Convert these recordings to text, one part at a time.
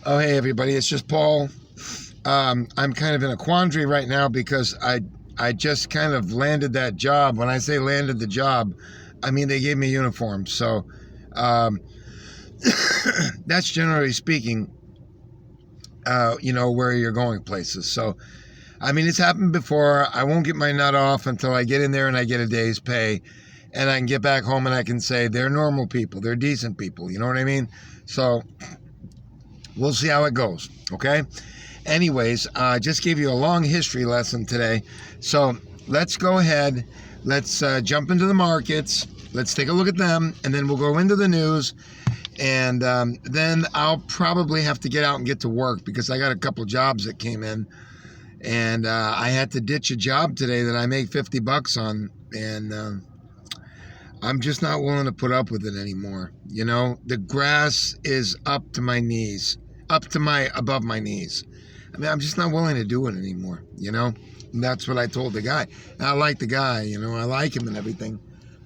Oh, hey everybody, it's just Paul. I'm kind of in a quandary right now because I just kind of landed that job. When I say landed the job, I mean they gave me a uniform. So um, that's generally speaking, where you're going places. So I mean, it's happened before. I won't get my nut off until I get in there and I get a day's pay, and I can get back home and I can say they're normal people, they're decent people. You know what I mean? So we'll see how it goes. Okay. Anyways, I just gave you a long history lesson today. So let's go ahead. Let's jump into the markets. Let's take a look at them, and then we'll go into the news. And then I'll probably have to get out and get to work because I got a couple jobs that came in. And I had to ditch a job today that I make $50 on. And I'm just not willing to put up with it anymore. You know, the grass is up to my knees, above my knees. I mean, I'm just not willing to do it anymore, you know? And that's what I told the guy. And I like the guy, you know, I like him and everything.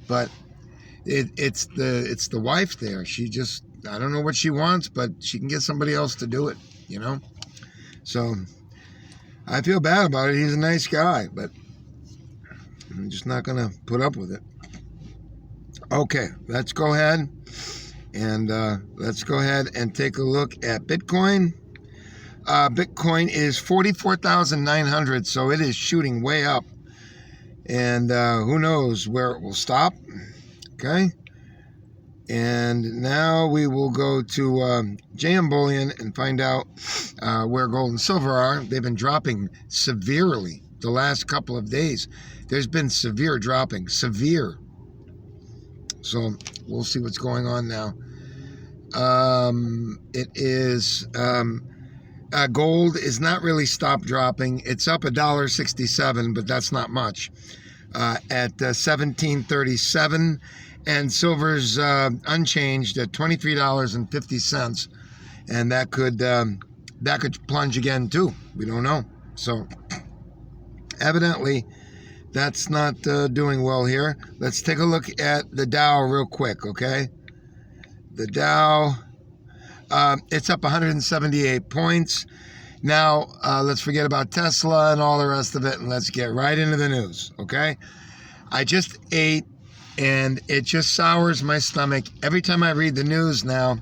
But it's the wife there. She just, I don't know what she wants, but she can get somebody else to do it, you know? So I feel bad about it. He's a nice guy, but I'm just not going to put up with it. Okay, let's go ahead and take a look at Bitcoin. Bitcoin is 44,900, so it is shooting way up. And who knows where it will stop. Okay. And now we will go to JM Bullion and find out where gold and silver are. They've been dropping severely the last couple of days. There's been severe dropping. Severe. So we'll see what's going on now. It is... gold is not really stopped dropping. It's up $1.67, but that's not much. At 17.37, and silver's unchanged at $23.50, and that could plunge again too. We don't know. So evidently, that's not doing well here. Let's take a look at the Dow real quick, okay? The Dow. It's up 178 points. Now, let's forget about Tesla and all the rest of it, and let's get right into the news, okay? I just ate, and it just sours my stomach. Every time I read the news now,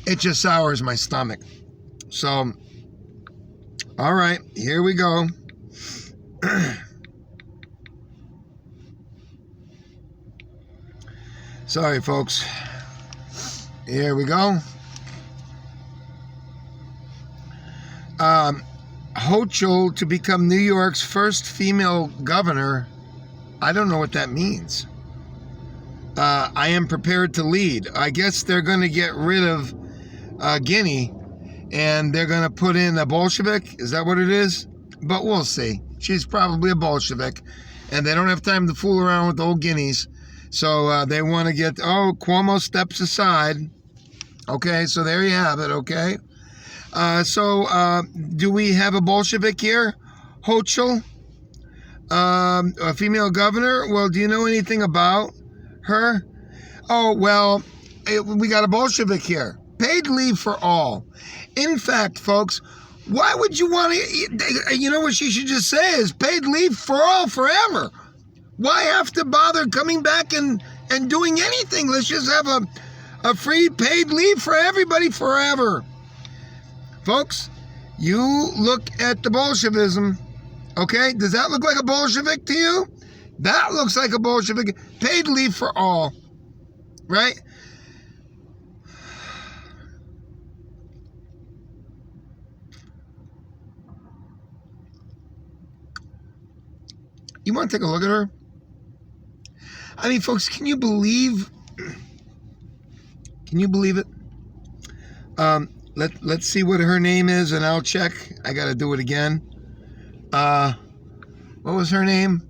it just sours my stomach. So, all right, here we go. Sorry, folks. Here we go. Hochul to become New York's first female governor. I don't know what that means. I am prepared to lead. I guess they're going to get rid of Guinea, and they're going to put in a Bolshevik. Is that what it is? But we'll see. She's probably a Bolshevik, and they don't have time to fool around with old Guineas. So they want to get, Cuomo steps aside. Okay, so there you have it, okay? Do we have a Bolshevik here? Hochul? A female governor? Well, do you know anything about her? Oh, well, we got a Bolshevik here. Paid leave for all. In fact, folks, why would you want to, you know what she should just say is paid leave for all forever. Why have to bother coming back and doing anything? Let's just have a free paid leave for everybody forever. Folks, you look at the Bolshevism, okay? Does that look like a Bolshevik to you? That looks like a Bolshevik. Paid leave for all, right? You want to take a look at her? I mean, folks, can you believe it? Let's see what her name is, and I'll check. I got to do it again. What was her name?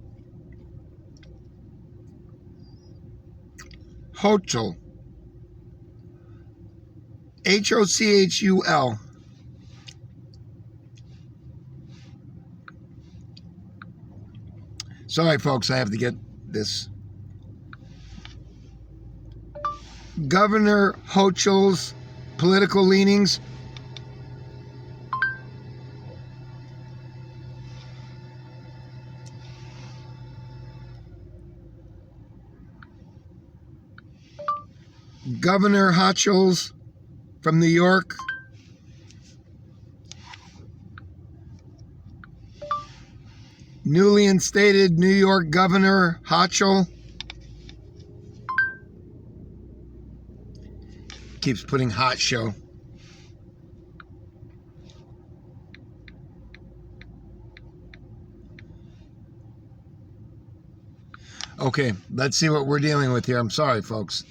Hochul. Hochul. Sorry, folks, I have to get this. Governor Hochul's political leanings. Governor Hochul's from New York. Newly instated New York Governor Hochul. Keeps putting hot show. Okay, let's see what we're dealing with here. I'm sorry, folks.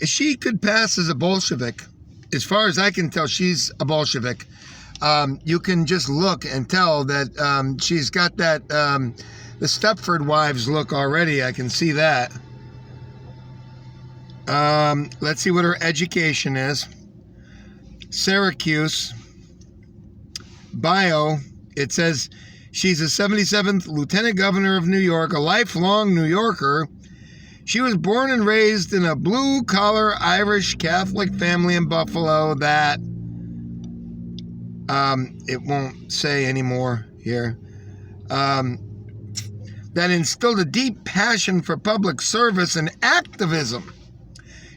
She could pass as a Bolshevik. As far as I can tell, she's a Bolshevik. You can just look and tell that she's got that, the Stepford Wives look already. I can see that. Let's see what her education is. Syracuse. Bio. It says she's a 77th Lieutenant Governor of New York, a lifelong New Yorker. She was born and raised in a blue-collar Irish Catholic family in Buffalo that, it won't say anymore here, that instilled a deep passion for public service and activism.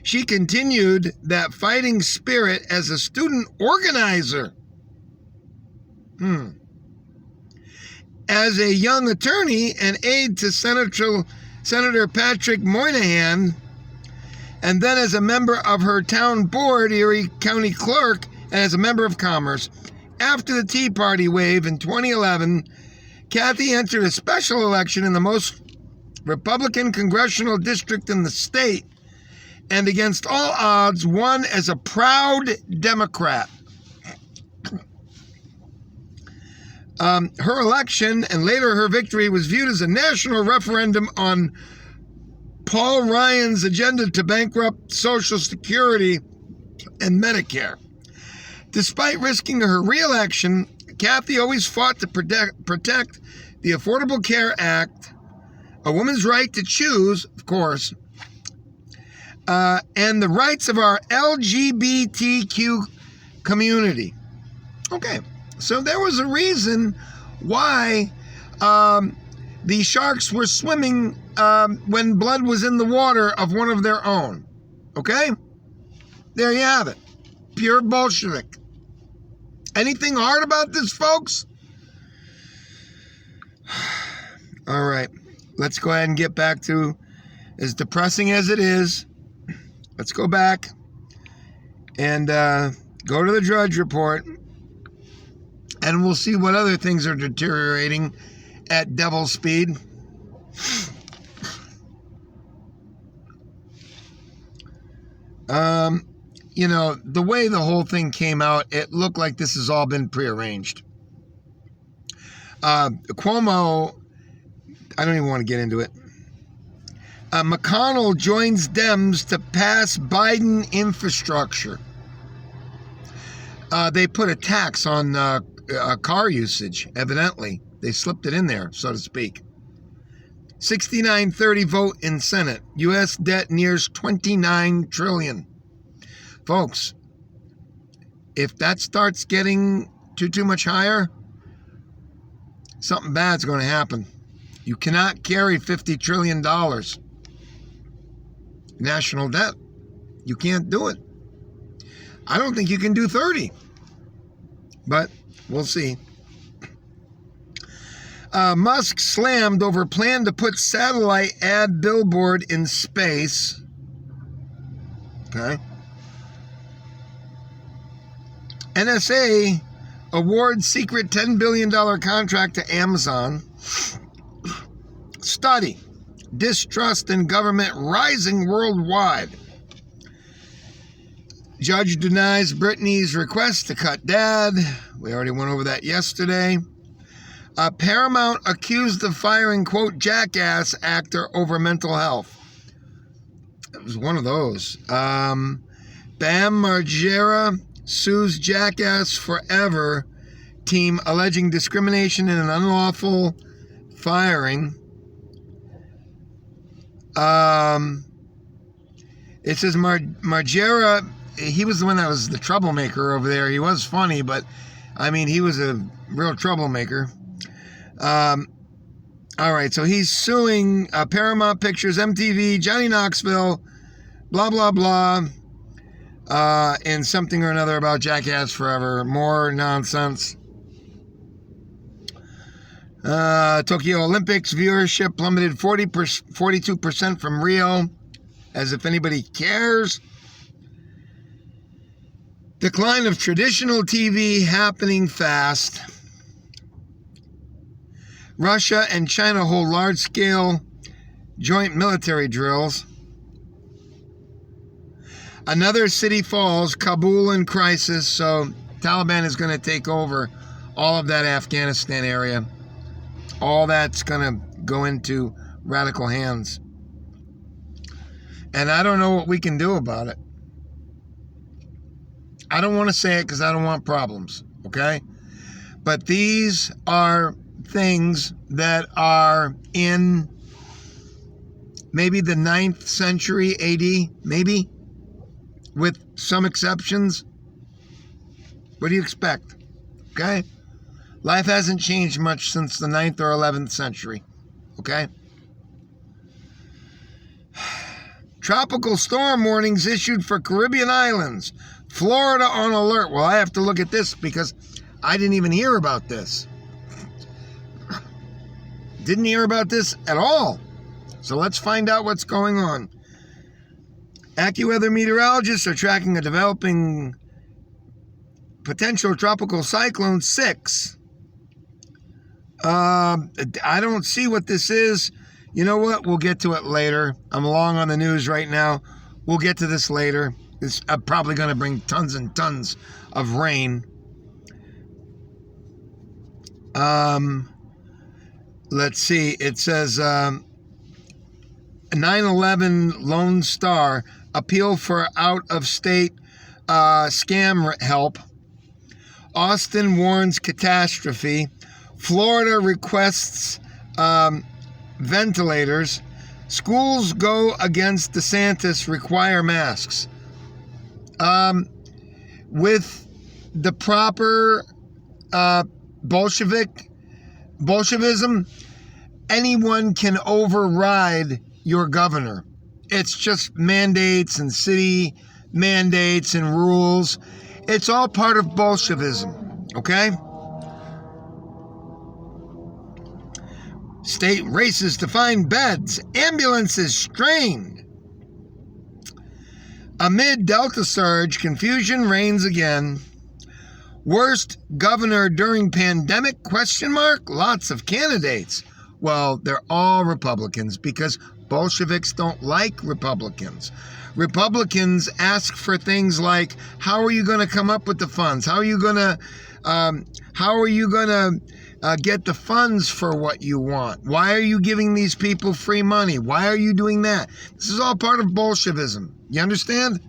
She continued that fighting spirit as a student organizer. As a young attorney and aide to Senator Patrick Moynihan, and then as a member of her town board, Erie County Clerk, and as a member of Commerce. After the Tea Party wave in 2011, Kathy entered a special election in the most Republican congressional district in the state, and against all odds, won as a proud Democrat. Her election and later her victory was viewed as a national referendum on Paul Ryan's agenda to bankrupt Social Security and Medicare. Despite risking her re-election, Kathy always fought to protect the Affordable Care Act, a woman's right to choose, of course, and the rights of our LGBTQ community. Okay, so there was a reason why the sharks were swimming when blood was in the water of one of their own. Okay? There you have it. Pure Bolshevik. Anything hard about this, folks? All right. Let's go ahead and get back to, as depressing as it is, let's go back and go to the Drudge Report, and we'll see what other things are deteriorating at devil speed. You know, the way the whole thing came out, it looked like this has all been prearranged. Cuomo, I don't even want to get into it. McConnell joins Dems to pass Biden infrastructure. They put a tax on car usage, evidently. They slipped it in there, so to speak. 69-30 vote in Senate. U.S. debt nears $29 trillion. Folks, if that starts getting too much higher, something bad's going to happen. You cannot carry $50 trillion national debt. You can't do it. I don't think you can do 30, but we'll see. Musk slammed over plan to put satellite ad billboard in space. Okay. NSA awards secret $10 billion contract to Amazon. Study. Distrust in government rising worldwide. Judge denies Britney's request to cut dad. We already went over that yesterday. Paramount accused of firing, quote, jackass actor over mental health. It was one of those. Bam Margera sues Jackass Forever team alleging discrimination and an unlawful firing. It says Margera he was the one that was the troublemaker over there. He was funny, but I mean, he was a real troublemaker. All right, so he's suing Paramount Pictures, MTV, Johnny Knoxville, blah, blah, blah, and something or another about Jackass Forever. More nonsense. Tokyo Olympics viewership plummeted 42% from Rio, as if anybody cares. Decline of traditional TV happening fast. Russia and China hold large-scale joint military drills. Another city falls, Kabul in crisis, so Taliban is going to take over all of that Afghanistan area. All that's going to go into radical hands. And I don't know what we can do about it. I don't want to say it because I don't want problems, okay? But these are things that are in maybe the 9th century AD, maybe, with some exceptions. What do you expect? Okay? Life hasn't changed much since the 9th or 11th century. Okay? Tropical storm warnings issued for Caribbean islands. Florida on alert. Well, I have to look at this because I didn't even hear about this. Didn't hear about this at all. So let's find out what's going on. AccuWeather meteorologists are tracking a developing potential tropical cyclone 6. I don't see what this is. You know what? We'll get to it later. I'm long on the news right now. We'll get to this later. It's probably going to bring tons and tons of rain. Let's see. It says 9/11 Lone Star appeal for out-of-state scam help. Austin warns catastrophe. Florida requests ventilators. Schools go against DeSantis, require masks. With the proper Bolshevism, anyone can override your governor. It's just mandates and city mandates and rules. It's all part of Bolshevism, okay? State races to find beds. Ambulances strained. Amid Delta surge, confusion reigns again. Worst governor during pandemic? ? Lots of candidates. Well, they're all Republicans because Bolsheviks don't like Republicans. Republicans ask for things like, how are you going to come up with the funds? How are you going to get the funds for what you want? Why are you giving these people free money? Why are you doing that? This is all part of Bolshevism. You understand?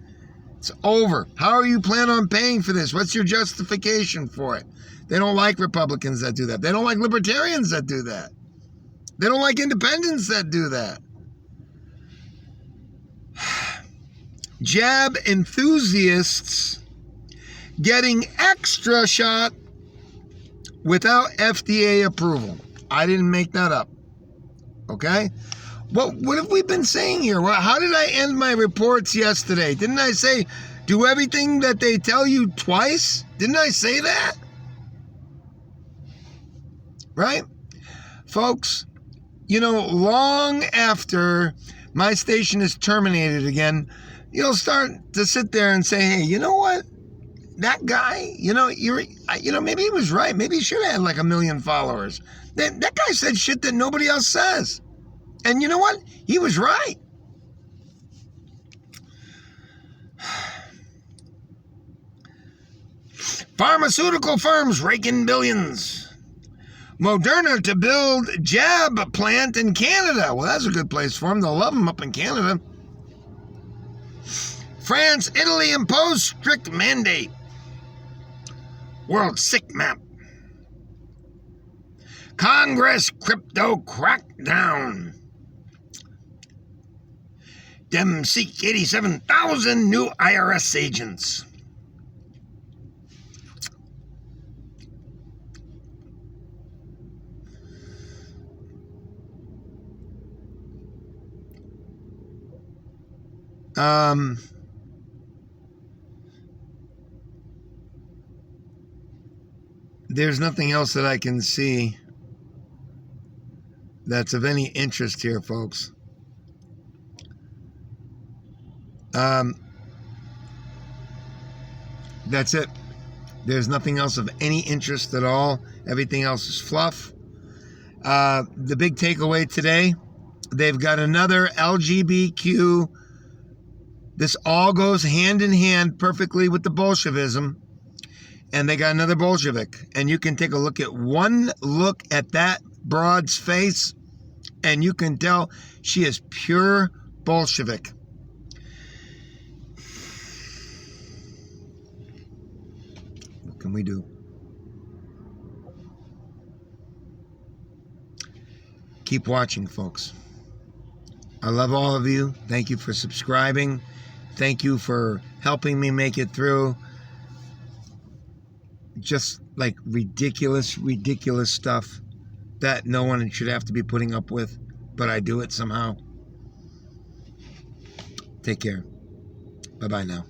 It's over. How are you planning on paying for this? What's your justification for it? They don't like Republicans that do that. They don't like libertarians that do that. They don't like independents that do that. Jab enthusiasts getting extra shot without FDA approval. I didn't make that up. Okay? What have we been saying here? How did I end my reports yesterday? Didn't I say do everything that they tell you twice? Didn't I say that? Right? Folks, you know, long after my station is terminated again, you'll start to sit there and say, hey, you know what? That guy, maybe he was right. Maybe he should have had like 1 million followers. That guy said shit that nobody else says. And you know what? He was right. Pharmaceutical firms raking billions. Moderna to build jab plant in Canada. Well, that's a good place for them. They'll love them up in Canada. France, Italy impose strict mandate. World sick map. Congress crypto crackdown. Dem seek 87,000 new IRS agents. There's nothing else that I can see that's of any interest here, folks. That's it. There's nothing else of any interest at all. Everything else is fluff. The big takeaway today, they've got another LGBTQ. This all goes hand in hand perfectly with the Bolshevism. And they got another Bolshevik. And you can take a look at one look at that broad's face, and you can tell she is pure Bolshevik. What can we do? Keep watching, folks. I love all of you. Thank you for subscribing. Thank you for helping me make it through just like ridiculous stuff that no one should have to be putting up with, but I do it somehow. Take care. Bye-bye now.